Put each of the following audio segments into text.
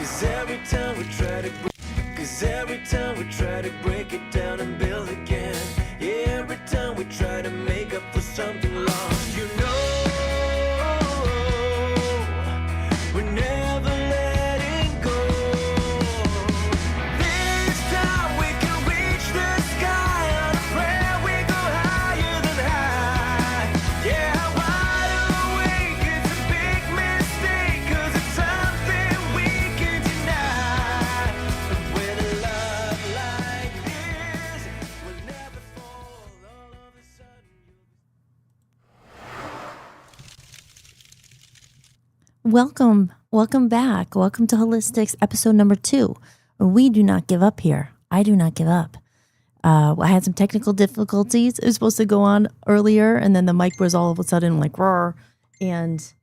every time we try to break it down and build again. Yeah, every time we try to make up for something lost. You know, we're never letting go. This time we can reach the sky on a prayer. We go higher than high. Yeah, wide awake, it's a big mistake, 'cause it's something we can deny. But with a love like this, we'll never fall. All of a sudden Welcome back. Welcome to Hollis-tics episode number 2. We do not give up here. I do not give up. I had some technical difficulties. It was supposed to go on earlier, and then the mic was all of a sudden like roar, and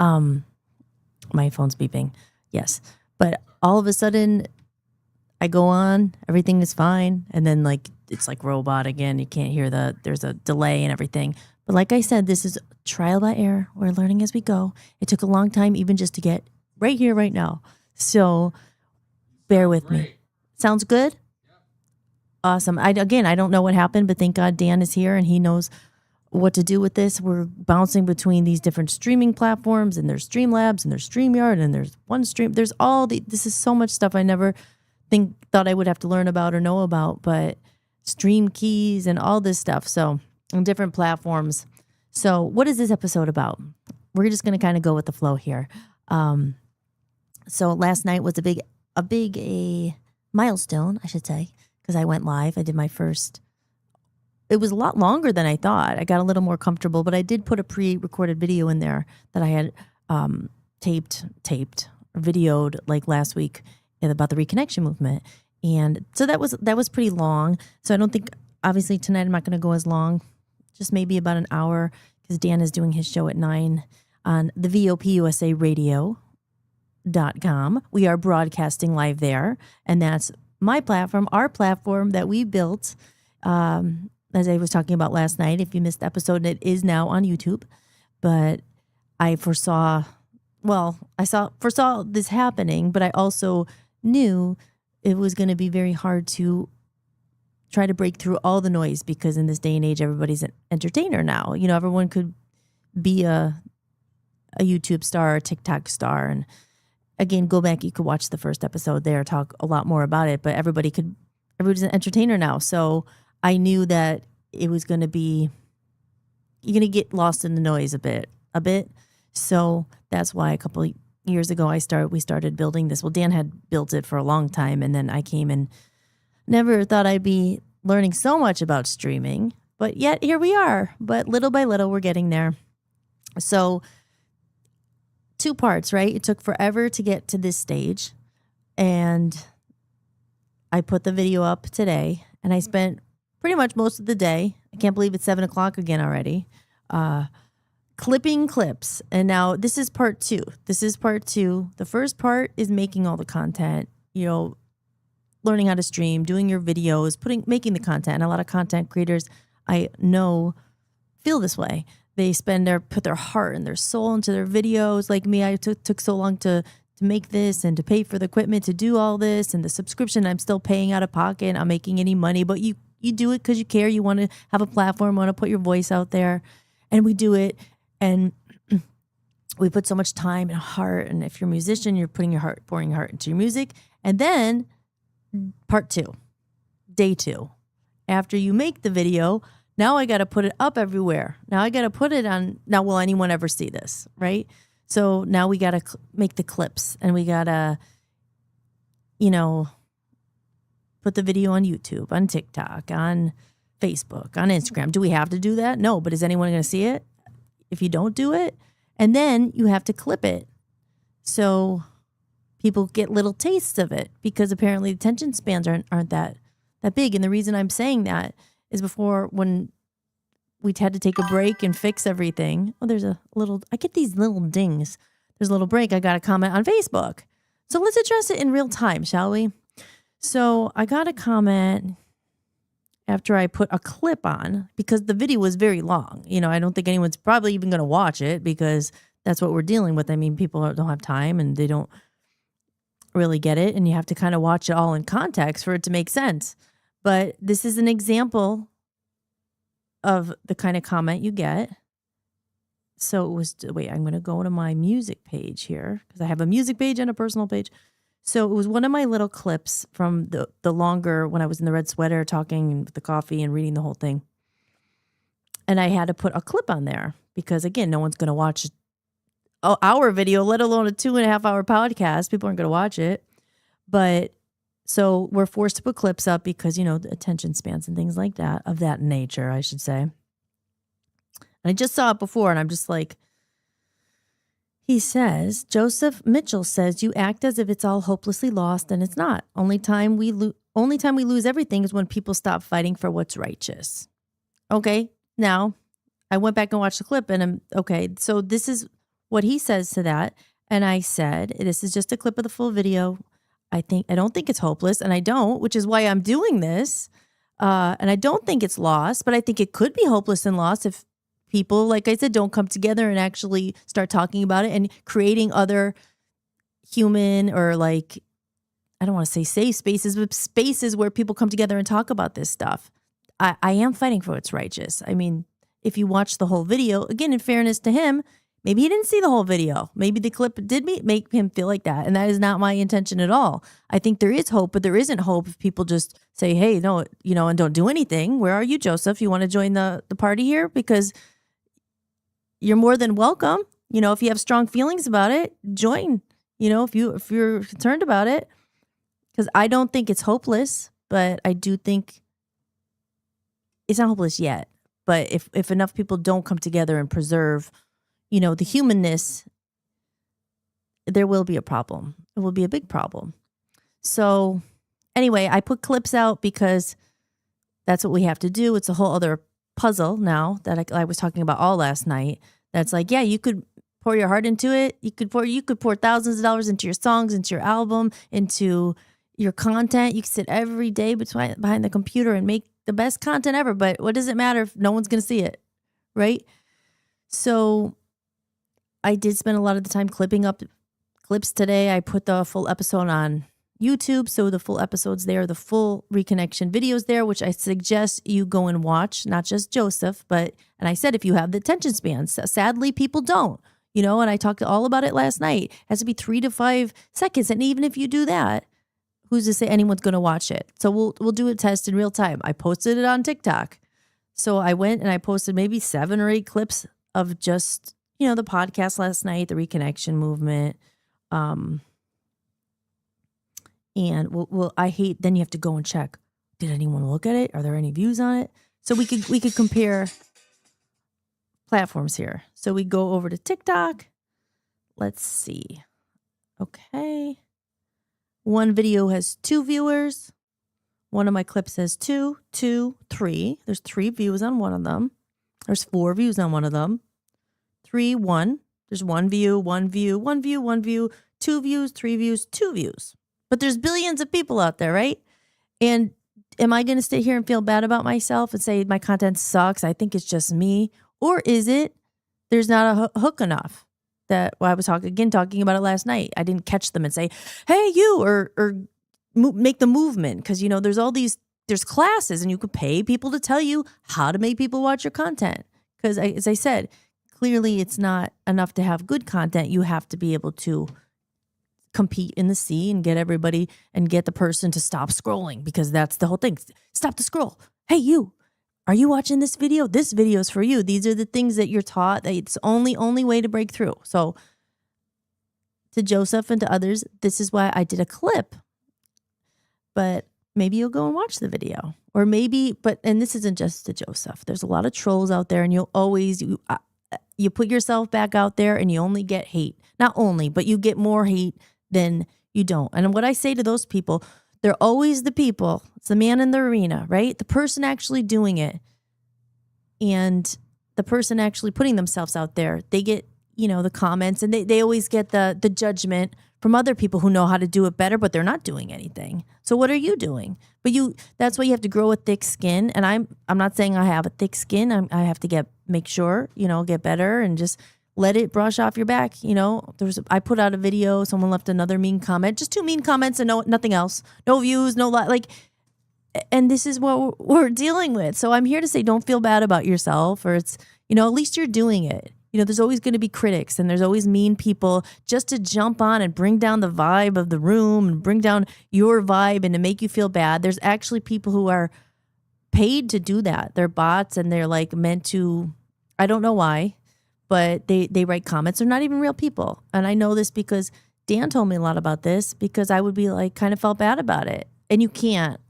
my phone's beeping. Yes, but all of a sudden I go on, everything is fine, and then like it's like robot again. You can't hear there's a delay and everything. But like I said, this is trial by error. We're learning as we go. It took a long time even just to get right here, right now. So bear with me. Sounds good? Awesome. I don't know what happened, but thank God Dan is here and he knows what to do with this. We're bouncing between these different streaming platforms, and there's Streamlabs and there's StreamYard and there's OneStream. There's this is so much stuff I never thought I would have to learn about or know about, but stream keys and all this stuff. So on different platforms. So what is this episode about? We're just going to kind of go with the flow here. So last night was a big milestone, I should say, because I went live. I did my first. It was a lot longer than I thought. I got a little more comfortable, but I did put a pre-recorded video in there that I had taped, or videoed like last week about the reconnection movement. And so that was pretty long. So I don't think, obviously tonight I'm not going to go as long, just maybe about an hour, because Dan is doing his show at 9 on the VOPUSAradio.com. We are broadcasting live there, and that's my platform, our platform that we built, as I was talking about last night. If you missed the episode, it is now on YouTube. But I foresaw this happening, but I also knew it was going to be very hard to try to break through all the noise, because in this day and age, everybody's an entertainer now. You know, everyone could be a YouTube star or a TikTok star. And again, go back, you could watch the first episode there, talk a lot more about it, but everybody's an entertainer now. So I knew that it was going to be, you're going to get lost in the noise a bit. So that's why a couple of years ago, we started building this. Well, Dan had built it for a long time, and then I came and never thought I'd be learning so much about streaming, but yet here we are. But little by little, we're getting there. So 2 parts, right? It took forever to get to this stage, and I put the video up today, and I spent pretty much most of the day. I can't believe it's 7 o'clock again already. Clipping clips. And now this is part 2. The first part is making all the content, learning how to stream, doing your videos, making the content. And a lot of content creators I know feel this way. They put their heart and their soul into their videos. Like me, I took so long to make this and to pay for the equipment to do all this, and the subscription I'm still paying out of pocket. I'm making any money, but you do it because you care. You want to have a platform, want to put your voice out there, and we do it. And we put so much time and heart. And if you're a musician, you're pouring your heart into your music. And then part 2, day 2, after you make the video, now I got to put it up everywhere. Now I got to put it on. Now, will anyone ever see this? Right? So now we got to make the clips, and we got to, put the video on YouTube, on TikTok, on Facebook, on Instagram. Do we have to do that? No, but is anyone going to see it if you don't do it? And then you have to clip it so people get little tastes of it, because apparently attention spans aren't that big. And the reason I'm saying that is before, when we had to take a break and fix everything. Oh, I get these little dings. There's a little break. I got a comment on Facebook. So let's address it in real time, shall we? So I got a comment after I put a clip on, because the video was very long. I don't think anyone's probably even going to watch it, because that's what we're dealing with. I mean, people don't have time, and they don't really get it, and you have to kind of watch it all in context for it to make sense. But this is an example of the kind of comment you get. So it was, wait, I'm going to go to my music page here because I have a music page and a personal page. So it was one of my little clips from the longer when I was in the red sweater talking with the coffee and reading the whole thing. And I had to put a clip on there because, again, no one's going to watch our video, let alone a 2.5 hour podcast. People aren't going to watch it. But so we're forced to put clips up because, the attention spans and things like that, of that nature, I should say. And I just saw it before and I'm just like, he says, Joseph Mitchell says, you act as if it's all hopelessly lost and it's not. Only time we lose everything is when people stop fighting for what's righteous. Okay. Now, I went back and watched the clip and so this is what he says to that. And I said, this is just a clip of the full video. I don't think it's hopeless, and I don't, which is why I'm doing this. And I don't think it's lost, but I think it could be hopeless and lost if people, like I said, don't come together and actually start talking about it and creating other human or I don't want to say safe spaces, but spaces where people come together and talk about this stuff. I am fighting for what's righteous. I mean, if you watch the whole video, again, in fairness to him, maybe he didn't see the whole video. Maybe the clip did make him feel like that. And that is not my intention at all. I think there is hope, but there isn't hope if people just say, hey, no, and don't do anything. Where are you, Joseph? You want to join the party here? Because you're more than welcome. If you have strong feelings about it, join. If you're concerned about it. Because I don't think it's hopeless, but I do think it's not hopeless yet. But if enough people don't come together and preserve, the humanness, there will be a problem. It will be a big problem. So anyway, I put clips out because that's what we have to do. It's a whole other puzzle now that I was talking about all last night. That's like, yeah, you could pour your heart into it. You could pour thousands of dollars into your songs, into your album, into your content. You can sit every day behind the computer and make the best content ever. But what does it matter if no one's going to see it, right? So I did spend a lot of the time clipping up clips today. I put the full episode on YouTube. So the full episodes there, the full reconnection videos there, which I suggest you go and watch, not just Joseph, and I said, if you have the attention spans, sadly, people don't, and I talked all about it last night. It has to be 3 to 5 seconds. And even if you do that, who's to say anyone's going to watch it? So we'll do a test in real time. I posted it on TikTok. So I went and I posted maybe 7 or 8 clips of just, the podcast last night, the reconnection movement. And I hate, then you have to go and check, did anyone look at it? Are there any views on it? So we could compare platforms here. So we go over to TikTok. Let's see. Okay. One video has 2 viewers. One of my clips has 2, 2, 3. There's 3 views on one of them. There's 4 views on one of them. 3, 1. There's 1 view, 1 view, 1 view, 1 view, 2 views, 3 views, 2 views. But there's billions of people out there, right? And am I going to sit here and feel bad about myself and say my content sucks? I think it's just me. Or is it there's not a hook enough? I was talking about it last night. I didn't catch them and say, hey, you, or make the movement. Because, there's classes and you could pay people to tell you how to make people watch your content. Because as I said, clearly it's not enough to have good content. You have to be able to compete in the sea and get everybody and get the person to stop scrolling, because that's the whole thing. Stop the scroll. Hey, you. Are you watching this video? This video is for you. These are the things that you're taught. That it's only way to break through. So to Joseph and to others, this is why I did a clip. But maybe you'll go and watch the video. Or maybe, and this isn't just to Joseph. There's a lot of trolls out there, and you'll always, you put yourself back out there and you only get hate. Not only, but you get more hate than you don't. And what I say to those people, they're always the people. It's the man in the arena, right? The person actually doing it and the person actually putting themselves out there. They get, the comments, and they always get the judgment from other people who know how to do it better, but they're not doing anything. So what are you doing? But that's why you have to grow a thick skin. And I'm not saying I have a thick skin. I have to make sure, get better and just let it brush off your back. I put out a video, someone left another mean comment, just 2 mean comments and nothing else, no views, no and this is what we're dealing with. So I'm here to say, don't feel bad about yourself, or it's, at least you're doing it. There's always going to be critics, and there's always mean people just to jump on and bring down the vibe of the room and bring down your vibe and to make you feel bad. There's actually people who are paid to do that. They're bots, and they're like meant to, I don't know why, but they write comments. They're not even real people. And I know this because Dan told me a lot about this, because I would be like, kind of felt bad about it. And you can't.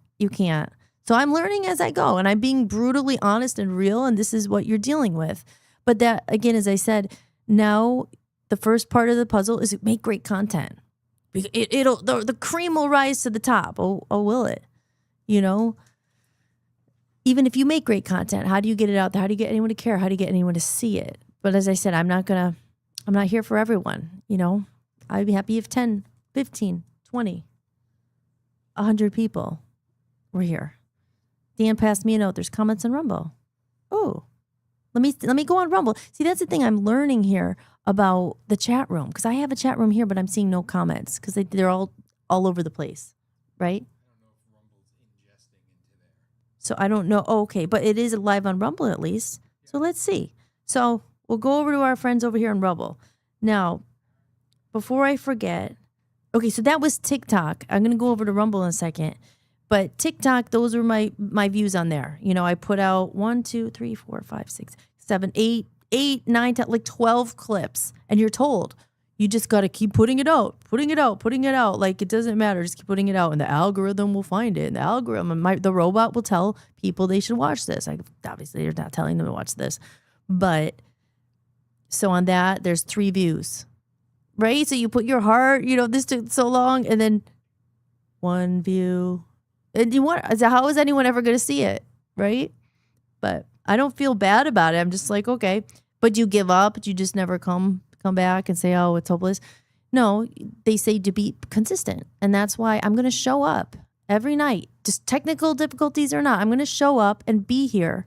So I'm learning as I go, and I'm being brutally honest and real, and this is what you're dealing with. But that, again, as I said, now the first part of the puzzle is make great content. The cream will rise to the top. Oh, will it? Even if you make great content, how do you get it out there? How do you get anyone to care? How do you get anyone to see it? But as I said, I'm not here for everyone. I'd be happy if 10, 15, 20, 100 people were here. Dan passed me a note. There's comments on Rumble. Oh, let me go on Rumble. See, that's the thing I'm learning here about the chat room, because I have a chat room here, but I'm seeing no comments because they're all over the place, right? So I don't know. Oh, okay, but it is live on Rumble at least. So let's see. So we'll go over to our friends over here on Rumble. Now, before I forget, okay, so that was TikTok. I'm going to go over to Rumble in a second. But TikTok, those are my views on there. I put out 1, 2, 3, 4, 5, 6, 7, 8, 9, 10, like 12 clips. And you're told, you just got to keep putting it out. Like, it doesn't matter. Just keep putting it out. And the algorithm will find it. And the algorithm, the robot will tell people they should watch this. Obviously, you're not telling them to watch this. But, so on that, there's 3 views. Right? So you put your heart, this took so long. And then 1 view. And how is anyone ever going to see it, right? But I don't feel bad about it. I'm just like, okay. But you give up? You just never come back and say, oh, it's hopeless? No, they say to be consistent. And that's why I'm going to show up every night. Just technical difficulties or not, I'm going to show up and be here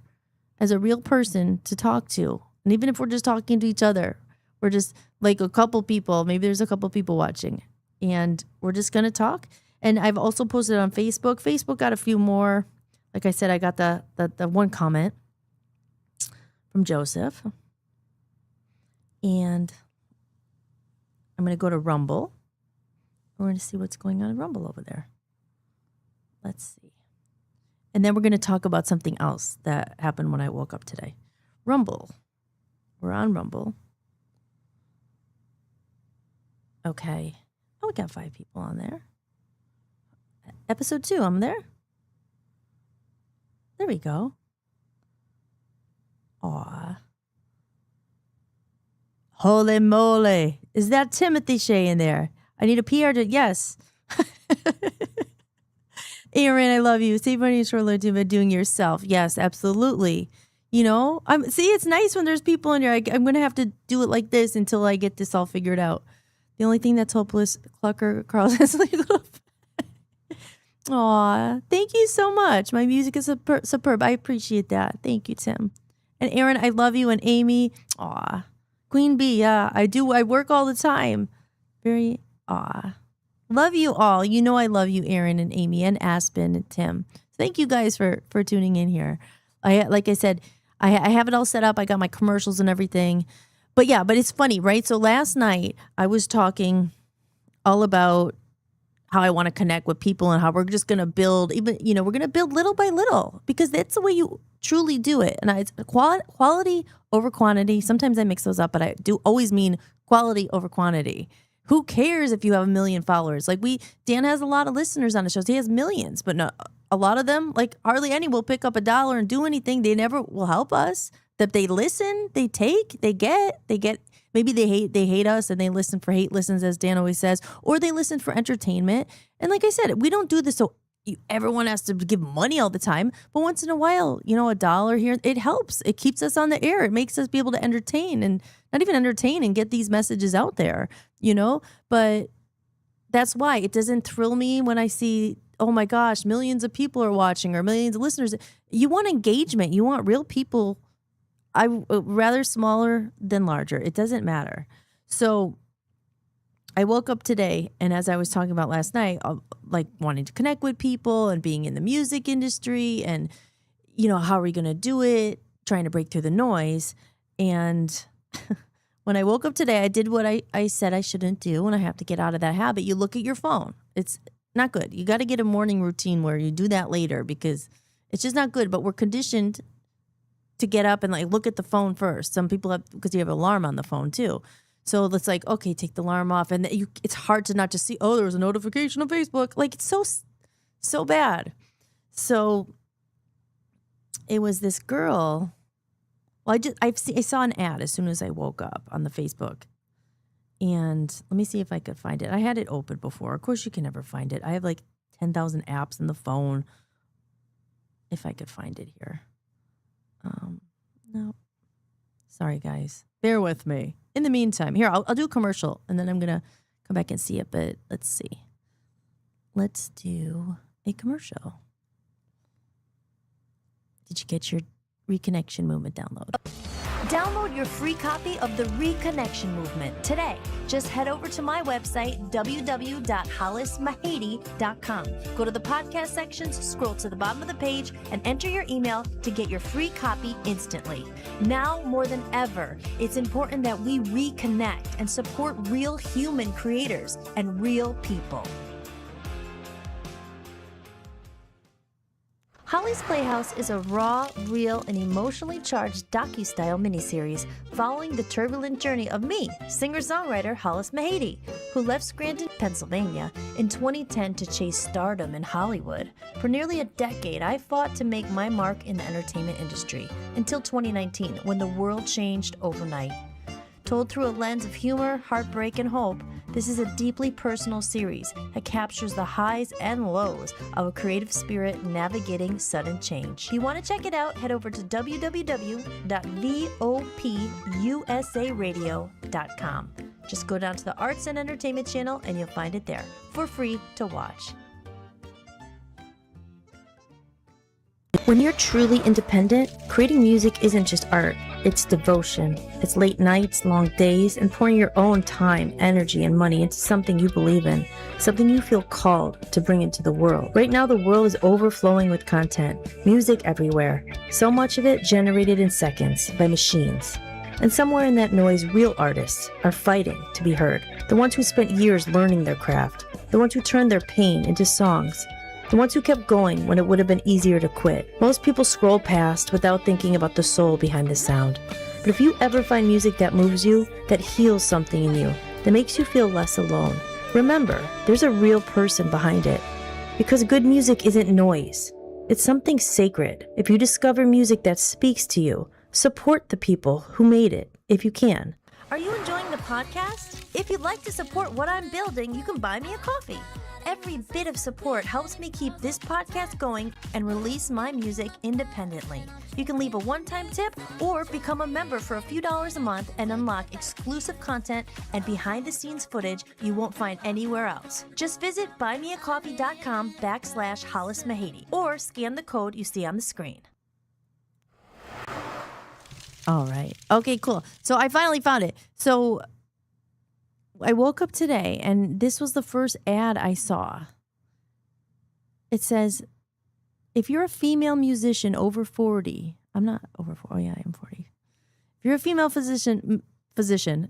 as a real person to talk to. And even if we're just talking to each other, we're just like a couple people, maybe there's a couple people watching, and we're just going to talk. And I've also posted on Facebook. Facebook got a few more. Like I said, I got the one comment from Joseph. And I'm going to go to Rumble. We're going to see what's going on in Rumble over there. Let's see. And then we're going to talk about something else that happened when I woke up today. Rumble. We're on Rumble. Okay. Oh, we got 5 people on there. Episode 2, I'm there. There we go. Aw. Holy moly. Is that Timothy Shea in there? I need a PR to, yes. Aaron, I love you. Save money and short learn by doing yourself. Yes, absolutely. It's nice when there's people in here. I'm going to have to do it like this until I get this all figured out. The only thing that's hopeless, Clucker, Carl has legal. Aw, thank you so much. My music is superb. I appreciate that. Thank you, Tim. And Aaron, I love you. And Amy, aw. Queen Bee, yeah, I do. I work all the time. Love you all. I love you, Aaron and Amy and Aspen and Tim. Thank you guys for tuning in here. Like I said, I have it all set up. I got my commercials and everything. But it's funny, right? So last night I was talking all about how I want to connect with people and how we're just going to build, we're going to build little by little, because that's the way you truly do it. And it's quality over quantity. Sometimes I mix those up, but I do always mean quality over quantity. Who cares if you have 1 million followers? Like Dan has a lot of listeners on the shows. He has millions, but no, a lot of them, like hardly any will pick up $1 and do anything. They never will help us. That they listen, they take, they get. Maybe they hate us and they listen for hate listens, as Dan always says, or they listen for entertainment. And like I said, we don't do this so everyone has to give money all the time. But once in a while, $1 here, it helps. It keeps us on the air. It makes us be able to entertain, and not even entertain, and get these messages out there, But that's why it doesn't thrill me when I see, oh my gosh, millions of people are watching or millions of listeners. You want engagement. You want real people I rather smaller than larger. It doesn't matter. So I woke up today, and as I was talking about last night, like wanting to connect with people and being in the music industry, and how are we going to do it? Trying to break through the noise. And when I woke up today, I did what I said I shouldn't do, and I have to get out of that habit. You look at your phone. It's not good. You got to get a morning routine where you do that later because it's just not good. But we're conditioned to get up and like look at the phone first. Some people have, because you have an alarm on the phone too. So it's like, okay, take the alarm off. And it's hard to not just see, oh, there was a notification on Facebook. Like it's so bad. So it was this girl. Well, I saw an ad as soon as I woke up on the Facebook. And let me see if I could find it. I had it open before. Of course, you can never find it. I have like 10,000 apps in the phone. If I could find it here. No. Sorry, guys. Bear with me. In the meantime, here, I'll do a commercial, and then I'm going to come back and see it. But let's see. Let's do a commercial. Did you get your Reconnection Movement download? Download your free copy of the Reconnection Movement today. Just head over to my website, www.hollismahady.com. Go to the podcast sections, scroll to the bottom of the page, and enter your email to get your free copy instantly. Now more than ever, it's important that we reconnect and support real human creators and real people. Holly's Playhouse is a raw, real, and emotionally charged docu-style miniseries following the turbulent journey of me, singer-songwriter Hollis Mahady, who left Scranton, Pennsylvania in 2010 to chase stardom in Hollywood. For nearly a decade, I fought to make my mark in the entertainment industry until 2019, when the world changed overnight. Told through a lens of humor, heartbreak, and hope, this is a deeply personal series that captures the highs and lows of a creative spirit navigating sudden change. If you want to check it out, head over to www.vopusaradio.com. Just go down to the Arts and Entertainment channel and you'll find it there for free to watch. When you're truly independent, creating music isn't just art, it's devotion. It's late nights, long days, and pouring your own time, energy, and money into something you believe in, something you feel called to bring into the world. Right now, the world is overflowing with content, music everywhere, so much of it generated in seconds by machines. And somewhere in that noise, real artists are fighting to be heard. The ones who spent years learning their craft, the ones who turned their pain into songs, the ones who kept going when it would have been easier to quit. Most people scroll past without thinking about the soul behind the sound. But if you ever find music that moves you, that heals something in you, that makes you feel less alone, remember, there's a real person behind it. Because good music isn't noise. It's something sacred. If you discover music that speaks to you, support the people who made it, if you can. Are you enjoying the podcast? If you'd like to support what I'm building, you can buy me a coffee. Every bit of support helps me keep this podcast going and release my music independently. You can leave a one-time tip or become a member for a few dollars a month and unlock exclusive content and behind-the-scenes footage you won't find anywhere else. Just visit buymeacoffee.com/Hollis Mahady or scan the code you see on the screen. All right. Okay, cool. So I finally found it. So I woke up today and this was the first ad I saw. It says, if you're a female musician over 40, I'm not over 40. Oh yeah, I am 40. If you're a female physician,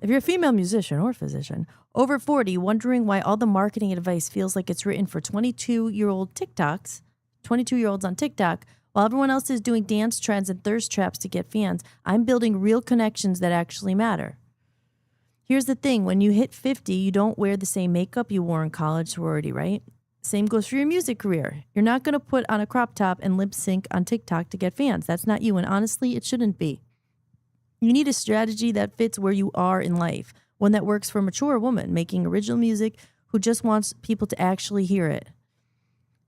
if you're a female musician or physician over 40, wondering why all the marketing advice feels like it's written for 22-year-olds on TikTok, while everyone else is doing dance trends and thirst traps to get fans, I'm building real connections that actually matter. Here's the thing, when you hit 50, you don't wear the same makeup you wore in college sorority, right? Same goes for your music career. You're not going to put on a crop top and lip sync on TikTok to get fans. That's not you, and honestly, it shouldn't be. You need a strategy that fits where you are in life, one that works for a mature woman making original music who just wants people to actually hear it.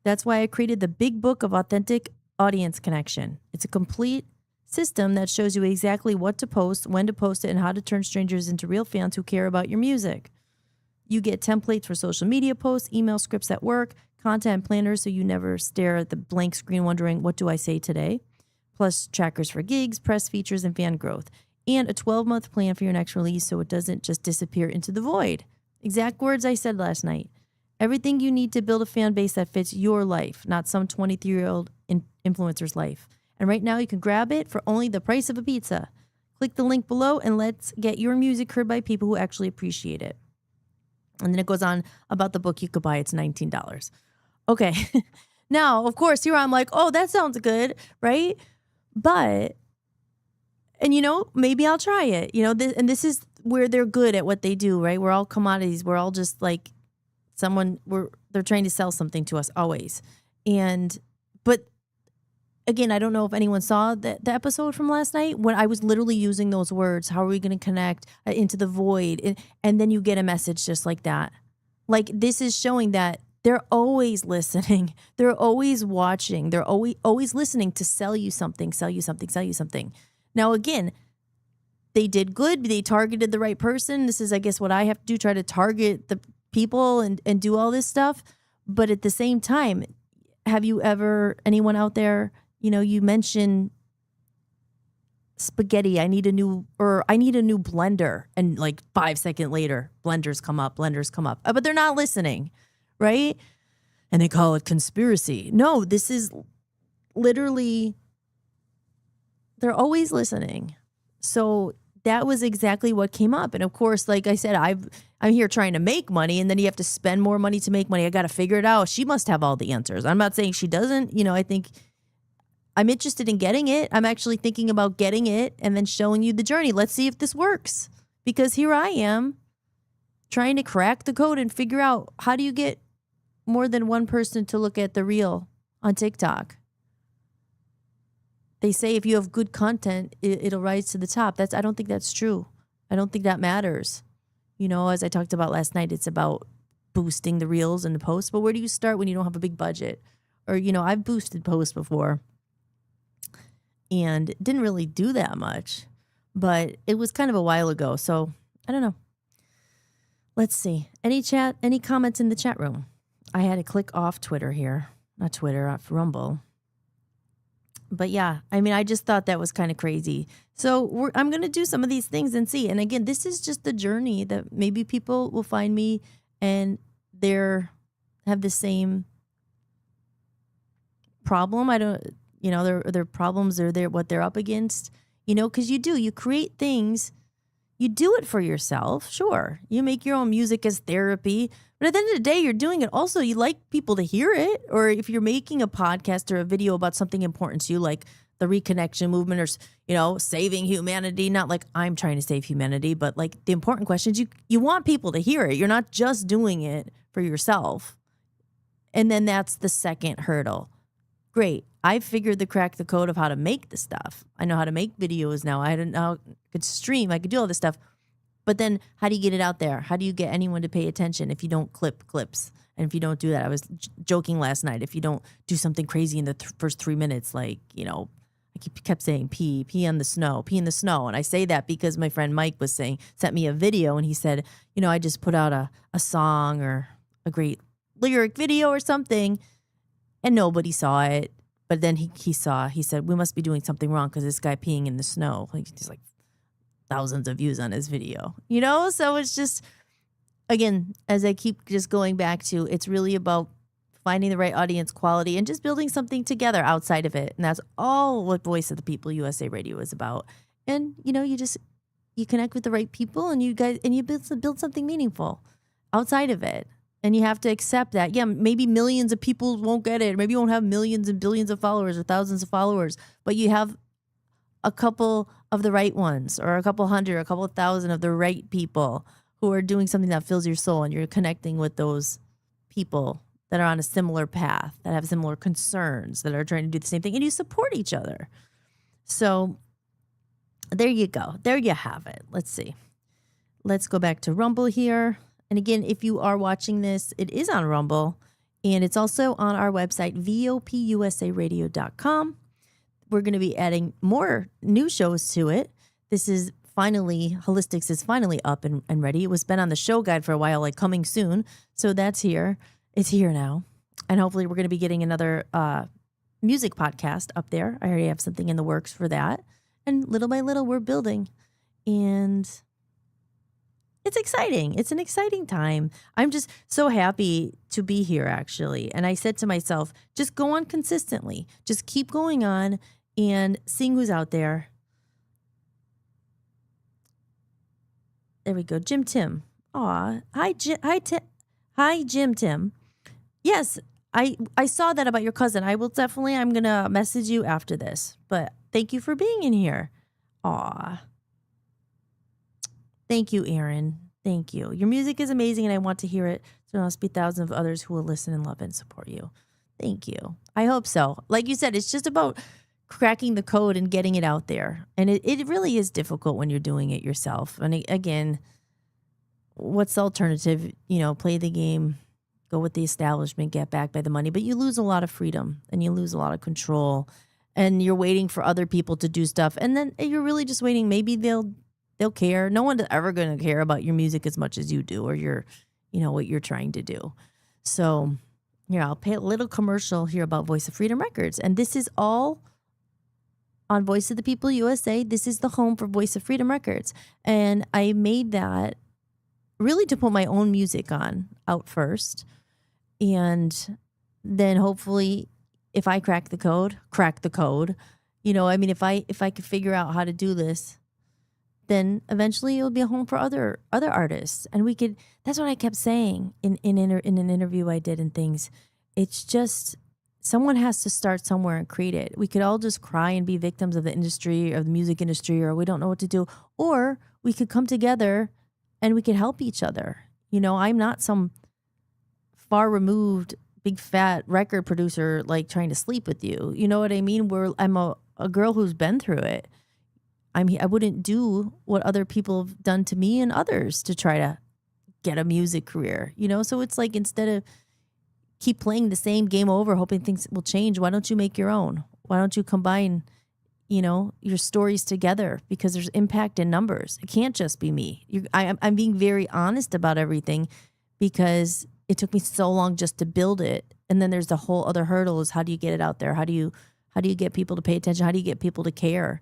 That's why I created the Big Book of Authentic Audience Connection. It's a complete system that shows you exactly what to post, when to post it, and how to turn strangers into real fans who care about your music. You get templates for social media posts, email scripts at work, content planners so you never stare at the blank screen wondering, what do I say today? plus trackers for gigs, press features, and fan growth, and a 12-month plan for your next release so it doesn't just disappear into the void. Exact words I said last night. Everything you need to build a fan base that fits your life, not some 23-year-old influencer's life. And right now you can grab it for only the price of a pizza. Click the link below and let's get your music heard by people who actually appreciate it. And then it goes on about the book you could buy. It's $19. Okay. Now, of course, here I'm like, oh, that sounds good, right? But, and maybe I'll try it, and this is where they're good at what they do, right? We're all commodities. We're all just like they're trying to sell something to us always. But again, I don't know if anyone saw the episode from last night when I was literally using those words. How are we going to connect into the void? And then you get a message just like that. Like, this is showing that they're always listening. They're always watching. They're always listening to sell you something, sell you something, sell you something. Now, again, they did good. They targeted the right person. This is, I guess, what I have to do, try to target the people and do all this stuff. But at the same time, have you ever, anyone out there, you mention spaghetti, I need a new blender. And like 5 seconds later, blenders come up. But they're not listening, right? And they call it conspiracy. No, this is literally, they're always listening. So that was exactly what came up. And of course, like I said, I'm here trying to make money, and then you have to spend more money to make money. I got to figure it out. She must have all the answers. I'm not saying she doesn't. I think I'm interested in getting it. I'm actually thinking about getting it and then showing you the journey. Let's see if this works. Because here I am trying to crack the code and figure out, how do you get more than one person to look at the reel on TikTok? They say if you have good content, it'll rise to the top. I don't think that's true. I don't think that matters. As I talked about last night, it's about boosting the reels and the posts. But where do you start when you don't have a big budget? Or, I've boosted posts before and didn't really do that much. But it was kind of a while ago. So I don't know. Let's see. Any comments in the chat room? I had to click off Twitter here. Not Twitter, off Rumble. But yeah, I just thought that was kind of crazy. So I'm going to do some of these things and see. And again, this is just the journey that maybe people will find me and have the same problem. I don't, their problems are what they're up against, because you create things, you do it for yourself. Sure. You make your own music as therapy. But at the end of the day, you're doing it also. You like people to hear it. Or if you're making a podcast or a video about something important to you, like the reconnection movement or, saving humanity, not like I'm trying to save humanity, but like the important questions, you want people to hear it. You're not just doing it for yourself. And then that's the second hurdle. Great. I figured crack the code of how to make the stuff. I know how to make videos now. I could stream. I could do all this stuff. But then how do you get it out there? How do you get anyone to pay attention if you don't clip clips? And if you don't do that, I was joking last night, if you don't do something crazy in the first 3 minutes, like, I kept saying pee in the snow. And I say that because my friend Mike sent me a video, and he said, I just put out a song or a great lyric video or something, and nobody saw it. But then he said, we must be doing something wrong because this guy peeing in the snow. He's like thousands of views on his video, So it's just, again, as I keep just going back to, it's really about finding the right audience quality and just building something together outside of it. And that's all what Voice of the People USA Radio is about. And, you connect with the right people and you build something meaningful outside of it. And you have to accept that, yeah, maybe millions of people won't get it. Maybe you won't have millions and billions of followers or thousands of followers, but you have a couple of the right ones, or a couple hundred, or a couple thousand of the right people who are doing something that fills your soul, and you're connecting with those people that are on a similar path, that have similar concerns, that are trying to do the same thing, and you support each other. So there you go. There you have it. Let's see. Let's go back to Rumble here. And again, if you are watching this, it is on Rumble, and it's also on our website, vopusaradio.com. We're going to be adding more new shows to it. This is finally, Hollis-tics is finally up and ready. It was been on the show guide for a while, like coming soon. So that's here. It's here now. And hopefully we're going to be getting another music podcast up there. I already have something in the works for that. And little by little, we're building. And it's exciting. It's an exciting time. I'm just so happy to be here, actually. And I said to myself, just go on consistently. Just keep going on and seeing who's out there. There we go. Jim Tim. Aw. Hi, Jim Tim. Yes, I saw that about your cousin. I'm going to message you after this. But thank you for being in here. Aw. Thank you, Aaron. Thank you. Your music is amazing, and I want to hear it. So there must be thousands of others who will listen and love and support you. Thank you. I hope so. Like you said, it's just about cracking the code and getting it out there. And it really is difficult when you're doing it yourself. And again, what's the alternative? Play the game, go with the establishment, get back by the money. But you lose a lot of freedom and you lose a lot of control. And you're waiting for other people to do stuff. And then you're really just waiting. Maybe they'll care. No one's ever going to care about your music as much as you do, or what you're trying to do. So, I'll pay a little commercial here about Voice of Freedom Records. And this is all on Voice of the People USA. This is the home for Voice of Freedom Records. And I made that really to put my own music out first. And then hopefully if I crack the code, if I could figure out how to do this, then eventually it'll be a home for other artists. And that's what I kept saying in an interview I did and things. It's just, someone has to start somewhere and create it. We could all just cry and be victims of the industry or the music industry, or we don't know what to do. Or we could come together and we could help each other. I'm not some far removed, big fat record producer like trying to sleep with you. You know what I mean? I'm a girl who's been through it. I wouldn't do what other people have done to me and others to try to get a music career, So it's like, instead of keep playing the same game over, hoping things will change, why don't you make your own? Why don't you combine, your stories together? Because there's impact in numbers. It can't just be me. I'm being very honest about everything, because it took me so long just to build it. And then there's the whole other hurdle is, how do you get it out there? How do you get people to pay attention? How do you get people to care?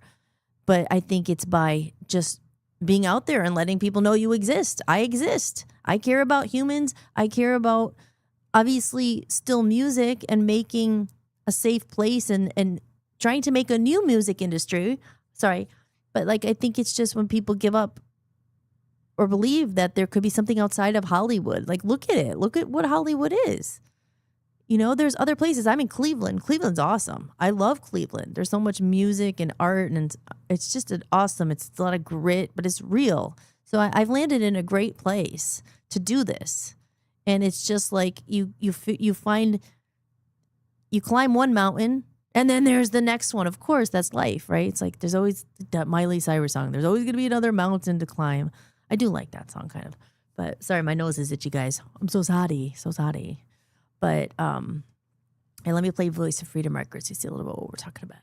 But I think it's by just being out there and letting people know you exist. I exist. I care about humans. I care about, obviously, still music and making a safe place and trying to make a new music industry. Sorry. But I think it's just when people give up or believe that there could be something outside of Hollywood. Look at it. Look at what Hollywood is. There's other places. I'm in Cleveland. Cleveland's awesome. I love Cleveland. There's so much music and art, and it's just awesome. It's a lot of grit, but it's real. So I've landed in a great place to do this. And it's just like you climb one mountain, and then there's the next one. Of course, that's life, right? It's like there's always that Miley Cyrus song. There's always going to be another mountain to climb. I do like that song kind of. But sorry, my nose is itchy, guys. I'm so sorry. But and let me play Voice of Freedom Records. You see a little bit what we're talking about.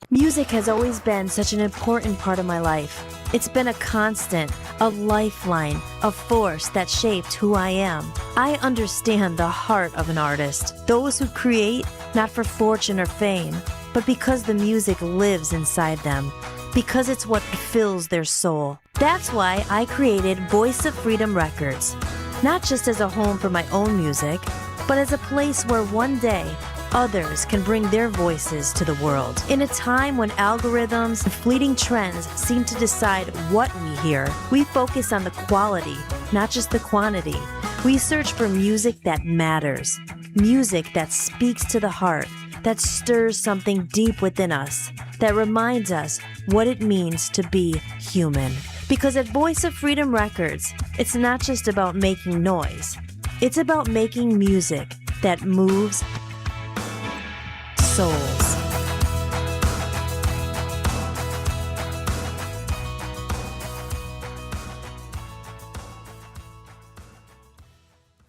Music has always been such an important part of my life. It's been a constant, a lifeline, a force that shaped who I am. I understand the heart of an artist. Those who create, not for fortune or fame, but because the music lives inside them. Because it's what fills their soul. That's why I created Voice of Freedom Records. Not just as a home for my own music, but as a place where one day others can bring their voices to the world. In a time when algorithms and fleeting trends seem to decide what we hear, we focus on the quality, not just the quantity. We search for music that matters, music that speaks to the heart, that stirs something deep within us, that reminds us what it means to be human. Because at Voice of Freedom Records, it's not just about making noise. It's about making music that moves souls.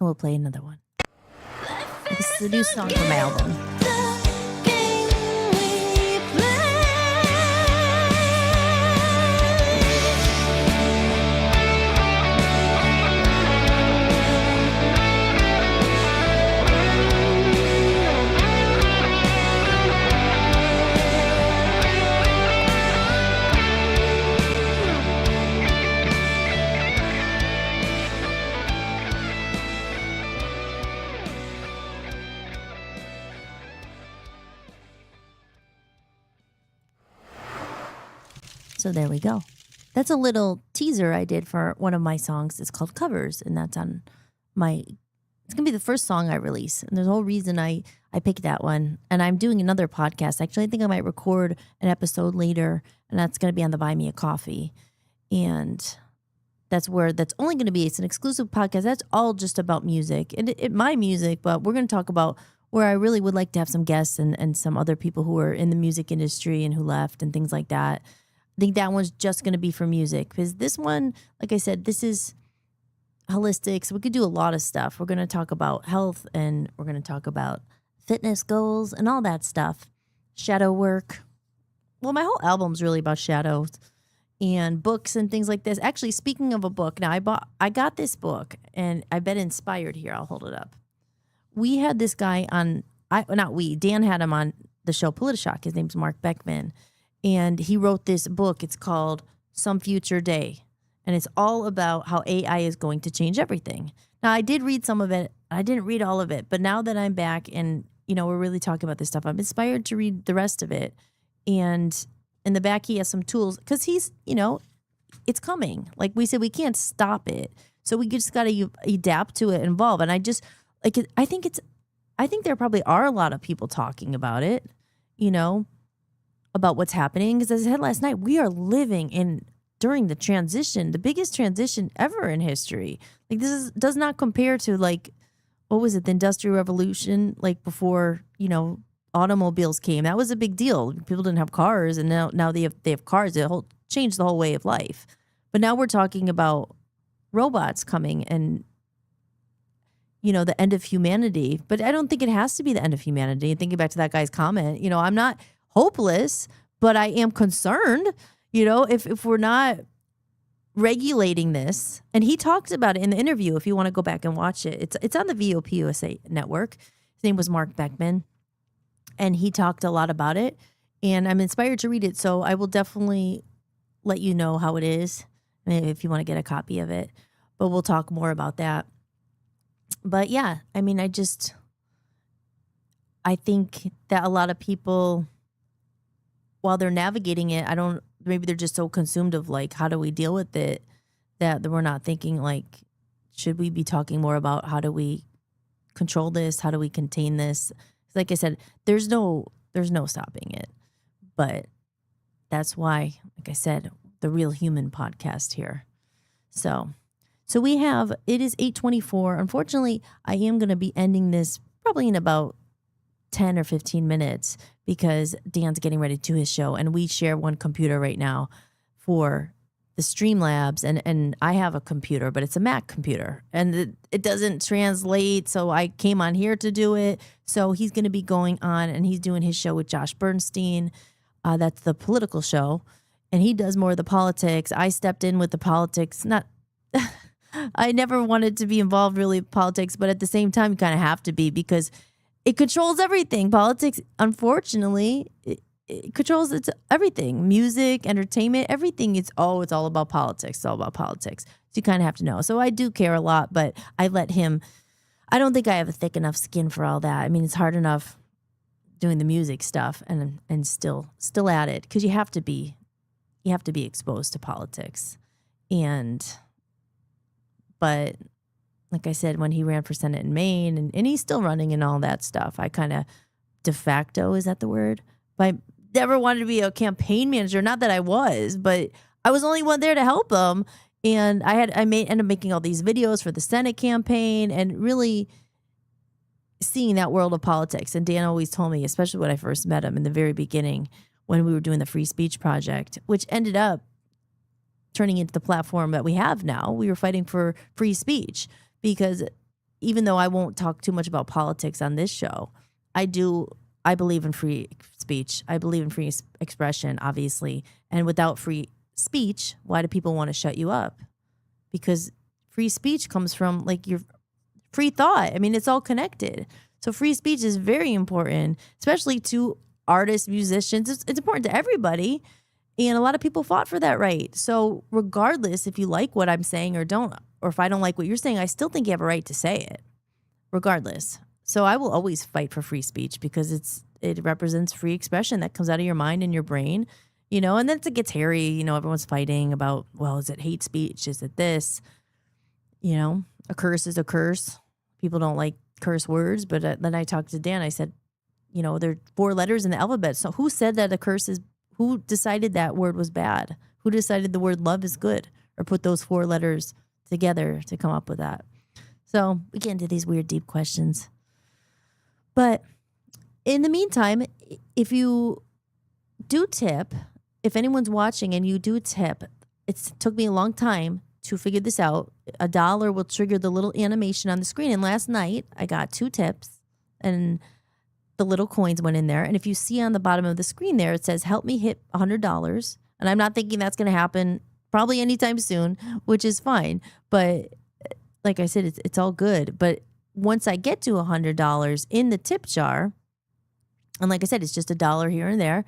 And we'll play another one. This is a new song from my album. So there we go. That's a little teaser I did for one of my songs. It's called Covers, and that's on my, it's going to be the first song I release. And there's a whole reason I picked that one. And I'm doing another podcast. Actually, I think I might record an episode later, and that's going to be on the Buy Me a Coffee. And that's only going to be, it's an exclusive podcast. That's all just about music and my music, but we're going to talk about where I really would like to have some guests and some other people who are in the music industry and who left and things like that. I think that one's just going to be for music, because this one, like I said, this is Hollis-tics. We could do a lot of stuff. We're going to talk about health, and we're going to talk about fitness goals and all that stuff. Shadow work. Well, my whole album's really about shadows and books and things like this. Actually, speaking of a book, now I got this book, and I've been inspired here. I'll hold it up. We had this guy on, Dan had him on the show Politishock. His name's Mark Beckman. And he wrote this book. It's called Some Future Day. And it's all about how AI is going to change everything. Now, I did read some of it. I didn't read all of it. But now that I'm back and, we're really talking about this stuff, I'm inspired to read the rest of it. And in the back, he has some tools because he's, it's coming. Like we said, we can't stop it. So we just got to adapt to it and evolve. And I just, I think there probably are a lot of people talking about it, about what's happening. Because as I said last night, we are living during the transition, the biggest transition ever in history. Like does not compare to what was it, the Industrial Revolution, before, automobiles came. That was a big deal. People didn't have cars, and now they have cars. It changed the whole way of life. But now we're talking about robots coming and, the end of humanity. But I don't think it has to be the end of humanity. And thinking back to that guy's comment, I'm not hopeless, but I am concerned, if we're not regulating this. And he talked about it in the interview. If you want to go back and watch it, it's on the VOP USA network. His name was Mark Beckman, and he talked a lot about it. And I'm inspired to read it, so I will definitely let you know how it is, if you want to get a copy of it. But we'll talk more about that. But yeah, I think that a lot of people, while they're navigating it, maybe they're just so consumed of how do we deal with it, that we're not thinking should we be talking more about how do we control this? How do we contain this? Like I said, there's no stopping it. But that's why, like I said, the Real Human podcast here. So it is 8:24. Unfortunately, I am going to be ending this probably in about 10 or 15 minutes because Dan's getting ready to do his show, and we share one computer right now for the Streamlabs, and I have a computer, but it's a Mac computer, and it doesn't translate, so I came on here to do it. So he's going to be going on, and he's doing his show with Josh Bernstein. That's the political show, and he does more of the politics. I stepped in with the politics. I never wanted to be involved really in politics, but at the same time, you kind of have to be because it controls everything. Politics, unfortunately, it controls everything. Music, entertainment, everything. It's all about politics. It's all about politics. So you kind of have to know. So I do care a lot, but I let him. I don't think I have a thick enough skin for all that. I mean, it's hard enough doing the music stuff and still at it because you have to be exposed to politics. But like I said, when he ran for Senate in Maine, and he's still running and all that stuff, I kind of de facto, is that the word? But I never wanted to be a campaign manager. Not that I was, but I was only one there to help him. And ended up making all these videos for the Senate campaign and really seeing that world of politics. And Dan always told me, especially when I first met him in the very beginning, when we were doing the Free Speech Project, which ended up turning into the platform that we have now. We were fighting for free speech because even though I won't talk too much about politics on this show, I believe in free speech. I believe in free expression, obviously. And without free speech, why do people want to shut you up? Because free speech comes from your free thought. I mean, it's all connected. So free speech is very important, especially to artists, musicians. It's important to everybody. And a lot of people fought for that right. So regardless if you like what I'm saying or don't, or if I don't like what you're saying, I still think you have a right to say it, regardless. So I will always fight for free speech because it represents free expression that comes out of your mind and your brain. and then it gets hairy, everyone's fighting about, well, is it hate speech? Is it this? A curse is a curse. People don't like curse words, but then I talked to Dan. I said, there are 4 letters in the alphabet. So who said that who decided that word was bad? Who decided the word love is good, or put those 4 letters together to come up with that? So we get into these weird, deep questions. But in the meantime, if you do tip, if anyone's watching and you do tip, it took me a long time to figure this out. $1 will trigger the little animation on the screen. And last night I got 2 tips and the little coins went in there. And if you see on the bottom of the screen there, it says, help me hit $100. And I'm not thinking that's going to happen probably anytime soon, which is fine. But like I said, it's all good. But once I get to $100 in the tip jar, and like I said, it's just $1 here and there.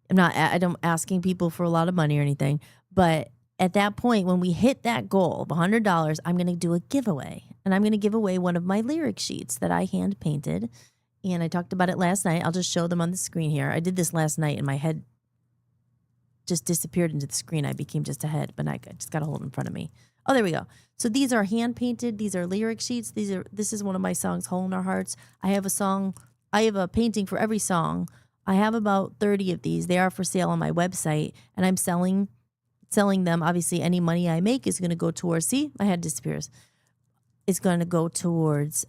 I'm asking people for a lot of money or anything. But at that point, when we hit that goal of $100, I'm going to do a giveaway. And I'm going to give away one of my lyric sheets that I hand painted. And I talked about it last night. I'll just show them on the screen here. I did this last night and my head just disappeared into the screen. I became just a head, but I just got a hold in front of me. Oh, there we go. So these are hand painted. These are lyric sheets. This is one of my songs, Hole in Our Hearts. I have a painting for every song. I have about 30 of these. They are for sale on my website, and I'm selling them. Obviously, any money I make is going to go towards, see, my head disappears. It's going to go towards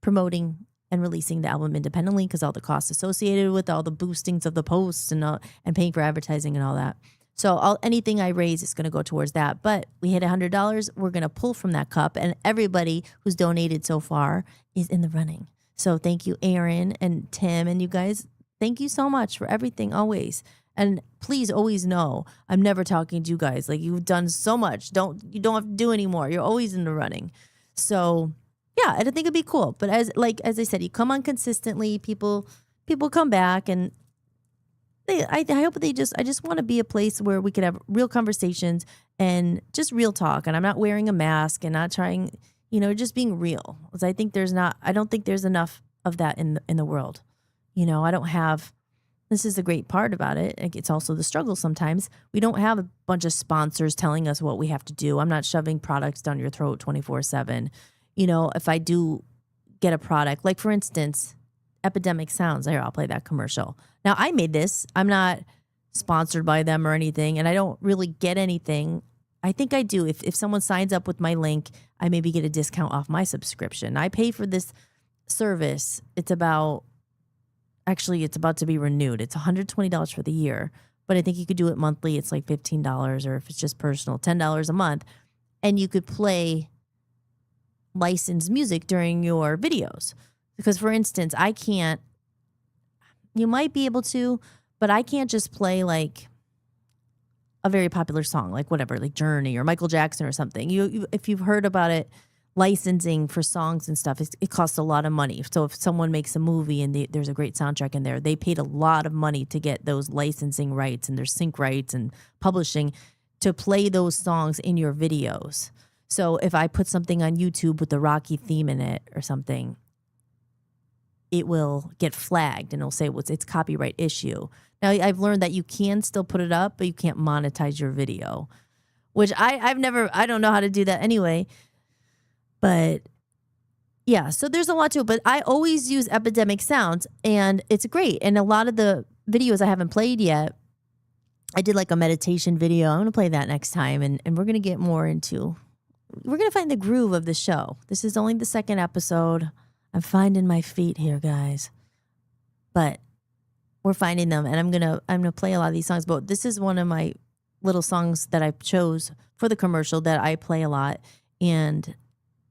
promoting and releasing the album independently, because all the costs associated with all the boostings of the posts and paying for advertising and all that. So anything I raise is going to go towards that. But we hit $100. We're going to pull from that cup, and everybody who's donated so far is in the running. So thank you, Aaron and Tim, and you guys. Thank you so much for everything always. And please always know I'm never talking to you guys. Like, you've done so much. You don't have to do anymore. You're always in the running. So yeah, I think it'd be cool. But as I said, you come on consistently, people come back, and I hope I just want to be a place where we could have real conversations and just real talk. And I'm not wearing a mask and not trying, just being real. Because I don't think there's enough of that in the world. I don't have, this is the great part about it. It's also the struggle sometimes. We don't have a bunch of sponsors telling us what we have to do. I'm not shoving products down your throat 24/7. If I do get a product, like for instance, Epidemic Sounds, I'll play that commercial. Now I made this. I'm not sponsored by them or anything, and I don't really get anything. I think I do. If someone signs up with my link, I maybe get a discount off my subscription. I pay for this service. It's about to be renewed. It's $120 for the year, but I think you could do it monthly. It's like $15, or if it's just personal, $10 a month. And you could play licensed music during your videos. Because for instance, you might be able to, but I can't just play like a very popular song, like whatever, like Journey or Michael Jackson or something. If you've heard about it, licensing for songs and stuff, it costs a lot of money. So if someone makes a movie and there's a great soundtrack in there, they paid a lot of money to get those licensing rights and their sync rights and publishing to play those songs in your videos. So if I put something on YouTube with the Rocky theme in it or something, it will get flagged and it'll say it's copyright issue. Now I've learned that you can still put it up, but you can't monetize your video, which I don't know how to do that anyway. But yeah, so there's a lot to it. But I always use Epidemic Sounds, and it's great. And a lot of the videos I haven't played yet, I did like a meditation video. I'm going to play that next time, and we're going to get more into, we're going to find the groove of the show. This is only the second episode. I'm finding my feet here, guys. But we're finding them, and I'm gonna play a lot of these songs. But this is one of my little songs that I chose for the commercial that I play a lot, and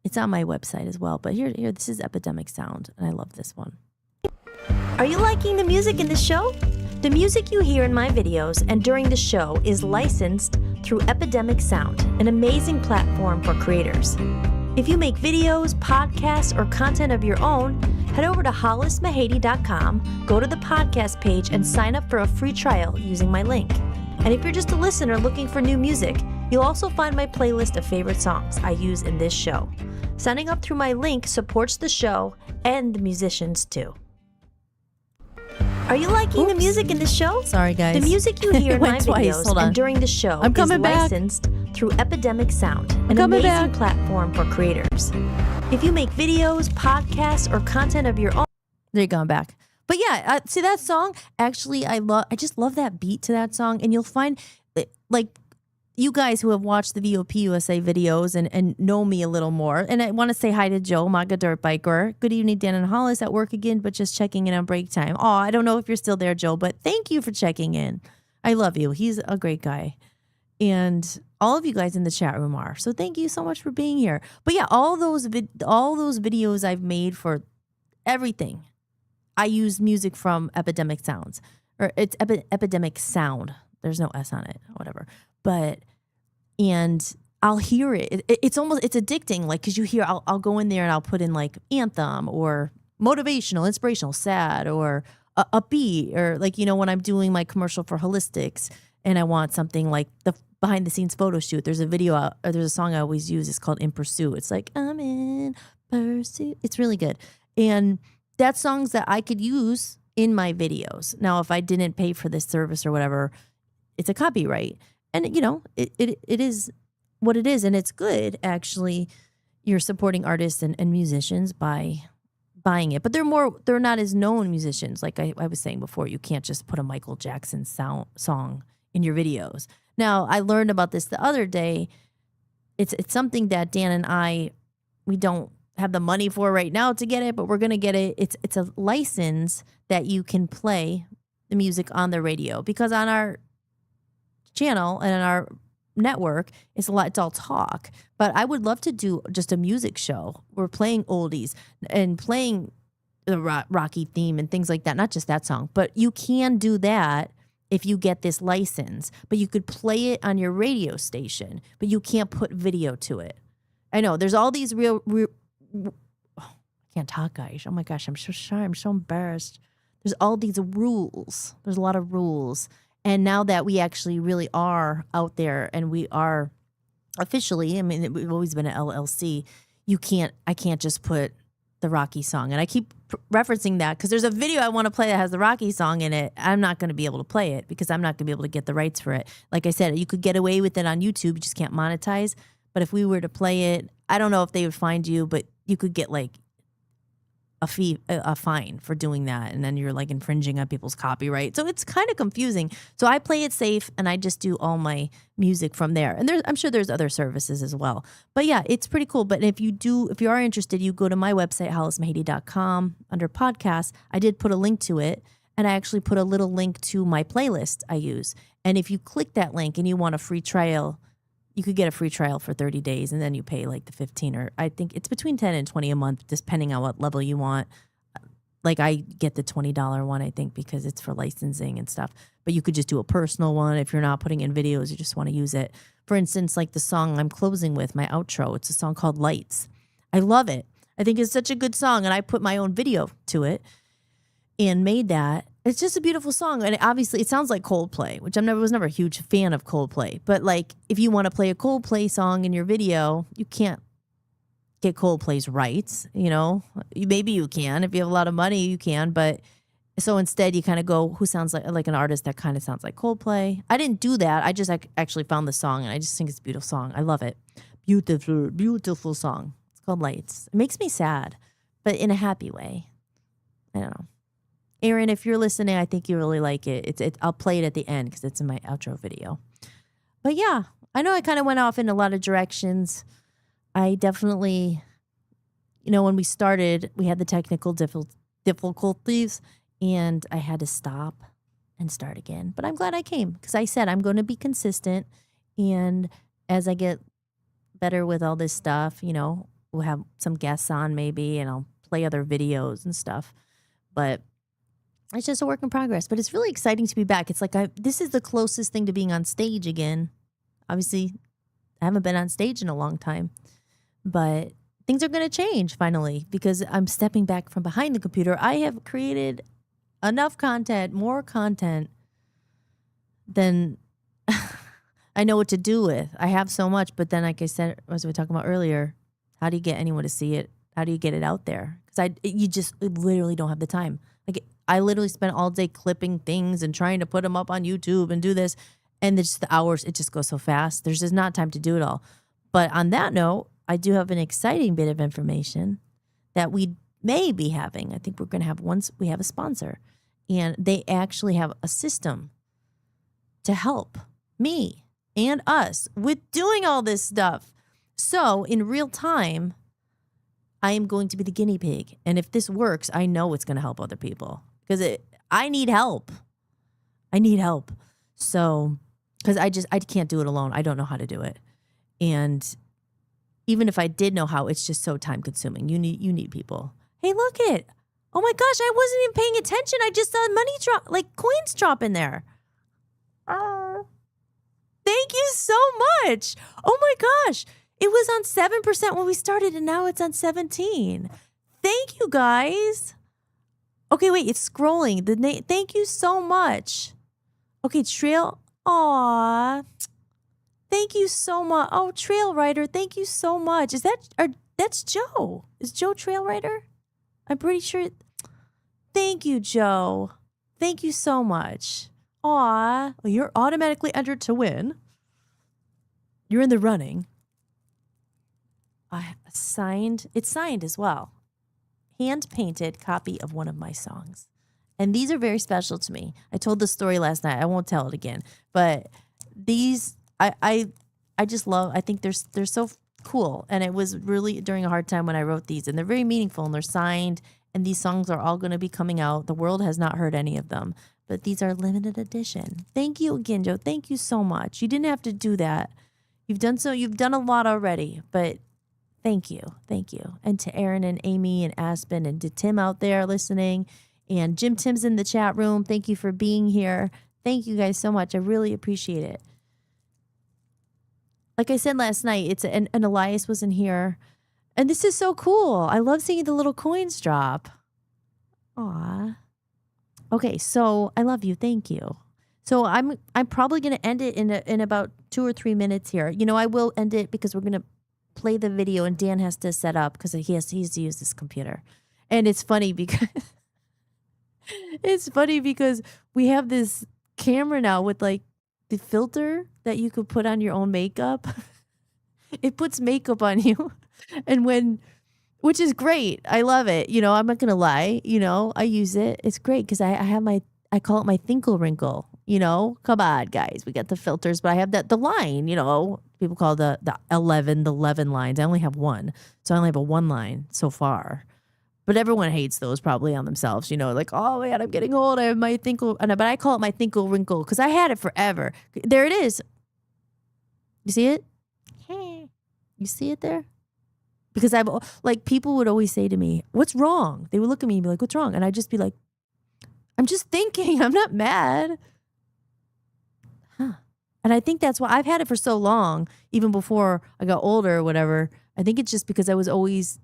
it's on my website as well. But here, this is Epidemic Sound, and I love this one. Are you liking the music in the show? The music you hear in my videos and during the show is licensed through Epidemic Sound, an amazing platform for creators. If you make videos, podcasts, or content of your own, head over to hollismahady.com, go to the podcast page, and sign up for a free trial using my link. And if you're just a listener looking for new music, you'll also find my playlist of favorite songs I use in this show. Signing up through my link supports the show and the musicians too. Are you liking the music in the show? Sorry, guys. The music you hear in my Went twice. videos Hold on. and during the show I'm is coming back. licensed through Epidemic Sound, an coming amazing back. platform for creators. If you make videos, podcasts, or content of your own, There you go, I'm back. But yeah, see that song? Actually, I just love that beat to that song. And you'll find, like, you guys who have watched the VOP USA videos and know me a little more. And I want to say hi to Joe, Maga Dirt Biker. Good evening, Dan and Hollis, at work again, but just checking in on break time. Oh, I don't know if you're still there, Joe, but thank you for checking in. I love you. He's a great guy. And all of you guys in the chat room are. So thank you so much for being here. But yeah, all those videos I've made for everything, I use music from Epidemic Sounds. Or it's Epidemic Sound. There's no S on it, whatever. And I'll hear it. It's addicting. Like, cause you hear, I'll go in there and I'll put in like anthem or motivational, inspirational, sad, or upbeat, or like, when I'm doing my commercial for Hollis-tics and I want something like the behind the scenes photo shoot. There's a video out, or there's a song I always use. It's called In Pursuit. It's like, I'm in pursuit. It's really good. And that's songs that I could use in my videos. Now, if I didn't pay for this service or whatever, it's a copyright. And, it is what it is. And it's good, actually. You're supporting artists and musicians by buying it. But they're not as known musicians. Like I was saying before, you can't just put a Michael Jackson song in your videos. Now, I learned about this the other day. It's something that Dan and we don't have the money for right now to get it, but we're going to get it. It's a license that you can play the music on the radio, because on our channel and on our network, it's all talk. But I would love to do just a music show. We're playing oldies and playing the Rocky theme and things like that. Not just that song, but you can do that if you get this license. But you could play it on your radio station, but you can't put video to it. I know there's all these I can't talk, guys. Oh my gosh, I'm so shy. I'm so embarrassed. There's all these rules. There's a lot of rules. And now that we actually really are out there and we are officially, I mean, we've always been an LLC, I can't just put the Rocky song. And I keep referencing that because there's a video I want to play that has the Rocky song in it. I'm not going to be able to play it because I'm not going to be able to get the rights for it. Like I said, you could get away with it on YouTube. You just can't monetize. But if we were to play it, I don't know if they would find you, but you could get like a fine for doing that, and then you're like infringing on people's copyright. So it's kind of confusing. So I play it safe, and I just do all my music from there. And I'm sure there's other services as well. But yeah, it's pretty cool. But if you are interested, you go to my website, hollismahady.com, under podcasts. I did put a link to it, and I actually put a little link to my playlist I use. And if you click that link and you want a free trial, you could get a free trial for 30 days, and then you pay like the 15, or I think it's between 10 and 20 a month, depending on what level you want. Like I get the $20 one, I think, because it's for licensing and stuff. But you could just do a personal one if you're not putting in videos, you just want to use it. For instance, like the song I'm closing with, my outro, it's a song called Lights. I love it. I think it's such a good song, and I put my own video to it and made that. It's just a beautiful song, and obviously it sounds like Coldplay, which was never a huge fan of Coldplay. But like, if you want to play a Coldplay song in your video, you can't get Coldplay's rights. Maybe you can if you have a lot of money, you can. But so instead, you kind of go, who sounds like an artist that kind of sounds like Coldplay. I didn't do that. I just actually found the song, and I just think it's a beautiful song. I love it. Beautiful, beautiful song. It's called Lights. It makes me sad, but in a happy way. I don't know. Aaron, if you're listening, I think you really like it. I'll play it at the end because it's in my outro video. But yeah, I know I kind of went off in a lot of directions. I definitely, when we started, we had the technical difficulties, and I had to stop and start again. But I'm glad I came, because I said I'm going to be consistent. And as I get better with all this stuff, we'll have some guests on maybe, and I'll play other videos and stuff. But it's just a work in progress, but it's really exciting to be back. It's like this is the closest thing to being on stage again. Obviously, I haven't been on stage in a long time, but things are going to change finally because I'm stepping back from behind the computer. I have created enough content, more content than I know what to do with. I have so much, but then like I said, as we were talking about earlier, how do you get anyone to see it? How do you get it out there? Because you just literally don't have the time. Like I literally spent all day clipping things and trying to put them up on YouTube and do this. And it's just the hours, it just goes so fast. There's just not time to do it all. But on that note, I do have an exciting bit of information that we may be having. I think we're going to have we have a sponsor, and they actually have a system to help me and us with doing all this stuff. So in real time, I am going to be the guinea pig. And if this works, I know it's going to help other people because I need help. I need help. So, because I can't do it alone. I don't know how to do it. And even if I did know how, it's just so time consuming. You need people. Hey, look it. Oh my gosh, I wasn't even paying attention. I just saw money drop, like coins drop in there. Thank you so much. Oh my gosh. It was on 7% when we started and now it's on 17. Thank you guys. Okay, wait, it's scrolling. Thank you so much. Okay, Trail. Aw. Thank you so much. Oh, Trail Rider, thank you so much. That's Joe. Is Joe Trail Rider? I'm pretty sure. Thank you, Joe. Thank you so much. Aw. Well, you're automatically entered to win. You're in the running. It's signed as well. Hand-painted copy of one of my songs. And these are very special to me. I told this story last night. I won't tell it again. But these, I just love, I think they're so cool. And it was really during a hard time when I wrote these. And they're very meaningful and they're signed. And these songs are all going to be coming out. The world has not heard any of them. But these are limited edition. Thank you again, Joe. Thank you so much. You didn't have to do that. You've done a lot already. But thank you. Thank you. And to Aaron and Amy and Aspen and to Tim out there listening. And Tim's in the chat room. Thank you for being here. Thank you guys so much. I really appreciate it. Like I said last night, and Elias was in here. And this is so cool. I love seeing the little coins drop. Aw. Okay, so I love you. Thank you. So I'm probably going to end it in about 2 or 3 minutes here. You know, I will end it because we're going to play the video and Dan has to set up because he has to use this computer. And it's funny because we have this camera now with like the filter that you could put on your own makeup. It puts makeup on you. And which is great. I love it. You know, I'm not going to lie. You know, I use it. It's great because I call it my Thinkle Wrinkle. You know, come on, guys. We got the filters, but I have the line, you know, people call the 11 lines. I only have one. So I only have a 1 line so far. But everyone hates those probably on themselves, you know, like, oh man, I'm getting old. I have my Thinkle, but I call it my Thinkle Wrinkle because I had it forever. There it is. You see it? You see it there? Because people would always say to me, what's wrong? They would look at me and be like, what's wrong? And I'd just be like, I'm just thinking, I'm not mad. Huh. And I think that's why I've had it for so long, even before I got older or whatever. I think it's just because I was always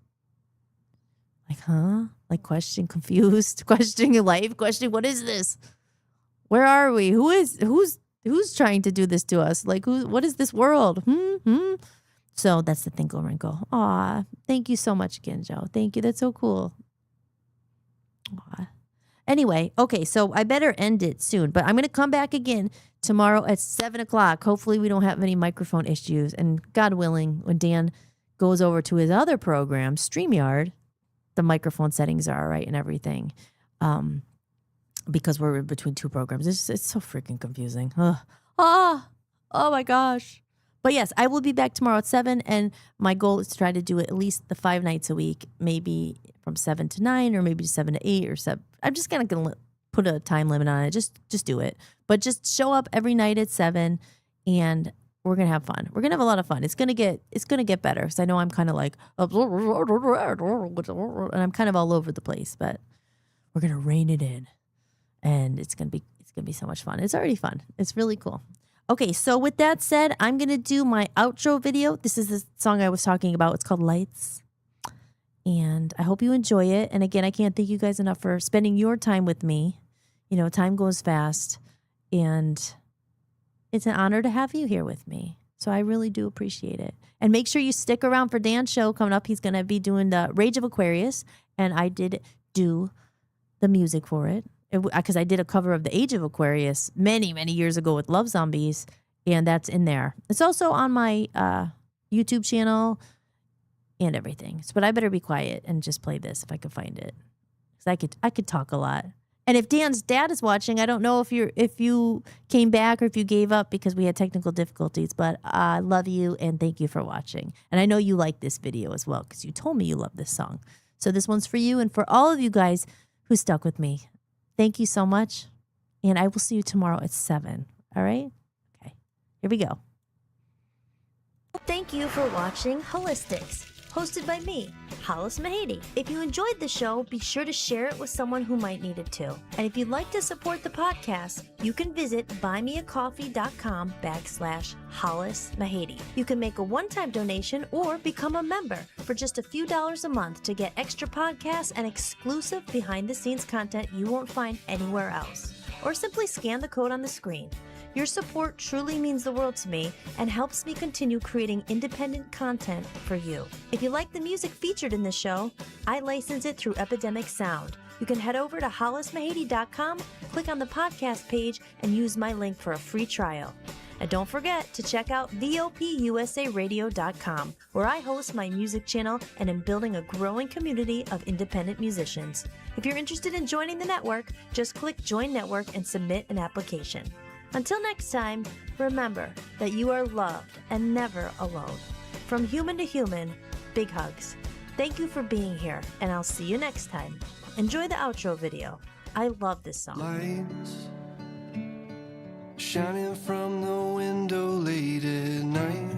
like, like confused, questioning life, questioning, what is this? Where are we? Who's trying to do this to us? Like, what is this world? So that's the Thinkle Wrinkle. Aw, thank you so much again, Joe. Thank you. That's so cool. Aw. Anyway, okay, so I better end it soon, but I'm going to come back again tomorrow at 7 o'clock. Hopefully we don't have any microphone issues. And God willing, when Dan goes over to his other program, StreamYard, the microphone settings are all right and everything. Because we're between 2 programs. It's so freaking confusing. Oh my gosh. But yes, I will be back tomorrow at 7, and my goal is to try to do it at least the 5 nights a week, maybe from 7 to 9, or maybe 7 to 8, or 7. I'm just gonna put a time limit on it. Just do it, but just show up every night at 7, and we're gonna have fun. We're gonna have a lot of fun. It's gonna get better because I know I'm kind of like, and I'm kind of all over the place, but we're gonna rein it in, and it's gonna be so much fun. It's already fun. It's really cool. Okay, so with that said, I'm going to do my outro video. This is the song I was talking about. It's called Lights. And I hope you enjoy it. And again, I can't thank you guys enough for spending your time with me. You know, time goes fast. And it's an honor to have you here with me. So I really do appreciate it. And make sure you stick around for Dan's show coming up. He's going to be doing the Rage of Aquarius. And I did do the music for it. Because I did a cover of The Age of Aquarius many, many years ago with Love Zombies, and that's in there. It's also on my YouTube channel and everything. But I better be quiet and just play this if I could find it. Because I could talk a lot. And if Dan's dad is watching, I don't know if you came back or if you gave up because we had technical difficulties, but I love you and thank you for watching. And I know you like this video as well because you told me you love this song. So this one's for you and for all of you guys who stuck with me. Thank you so much. And I will see you tomorrow at 7. All right? Okay. Here we go. Thank you for watching Hollis-tics, hosted by me, Hollis Mahady. If you enjoyed the show, be sure to share it with someone who might need it too. And if you'd like to support the podcast, you can visit buymeacoffee.com/Hollis Mahady. You can make a one-time donation or become a member for just a few dollars a month to get extra podcasts and exclusive behind-the-scenes content you won't find anywhere else. Or simply scan the code on the screen. Your support truly means the world to me and helps me continue creating independent content for you. If you like the music featured in this show, I license it through Epidemic Sound. You can head over to hollismahady.com, click on the podcast page, and use my link for a free trial. And don't forget to check out VOPUSARadio.com, where I host my music channel and am building a growing community of independent musicians. If you're interested in joining the network, just click Join Network and submit an application. Until next time, remember that you are loved and never alone. From human to human, big hugs. Thank you for being here, and I'll see you next time. Enjoy the outro video. I love this song. Lights shining from the window late at night.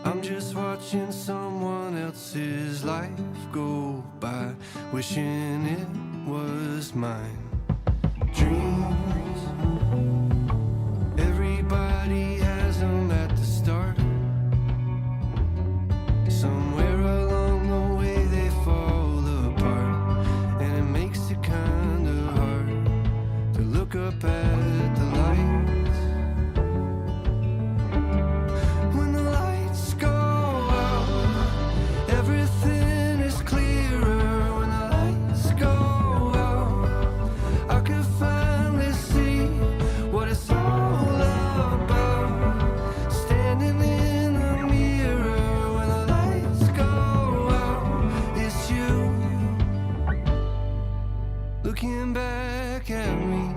I'm just watching someone else's life go by, wishing it was mine. Dreams, everybody has them at the start. Somewhere along the way they fall apart, and it makes it kinda hard to look up at the lights. When the lights go out, everything is clearer. When the lights go out, I could finally see what it's all about. Standing in the mirror when the lights go out, it's you looking back at me.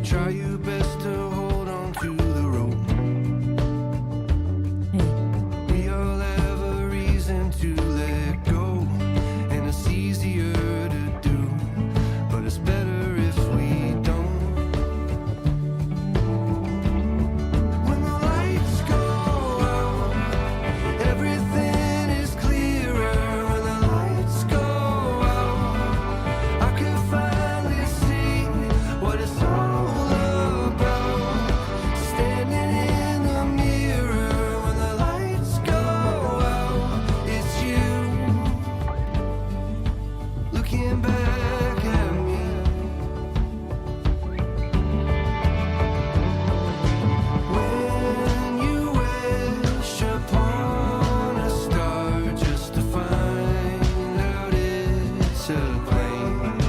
Try your best to hold on to the rope. Hey. We all have a reason to let go, and it's easier to do, but it's better if we don't. When the lights go out, everything is clearer. When the lights go out, I can finally see what it's all about. Standing in the mirror when the lights go out, it's you looking back at me. When you wish upon a star just to find out it's a plane.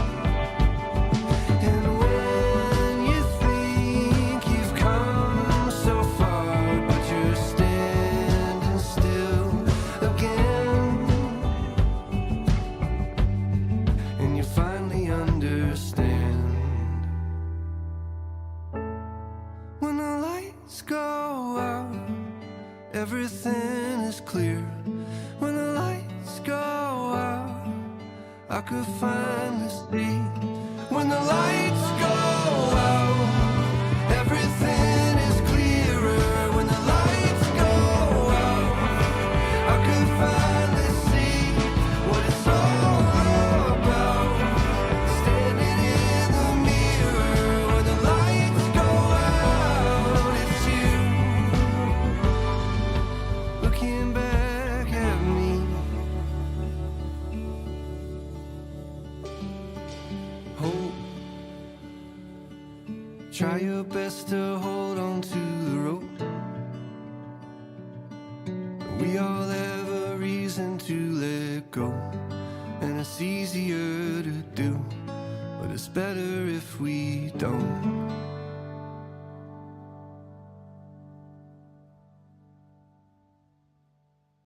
And when you think you've come so far, but you're standing still again, and you finally understand. When the lights go out, everything is clear. When the lights go out, I could finally see. When the lights go out, everything is clearer. When the lights go out, I could finally see what it's all about. Standing in the mirror when the lights go out, it's you looking back at me. Hope, try your best to hold on to the rope. reason to let go, and it's easier to do, but it's better if we don't.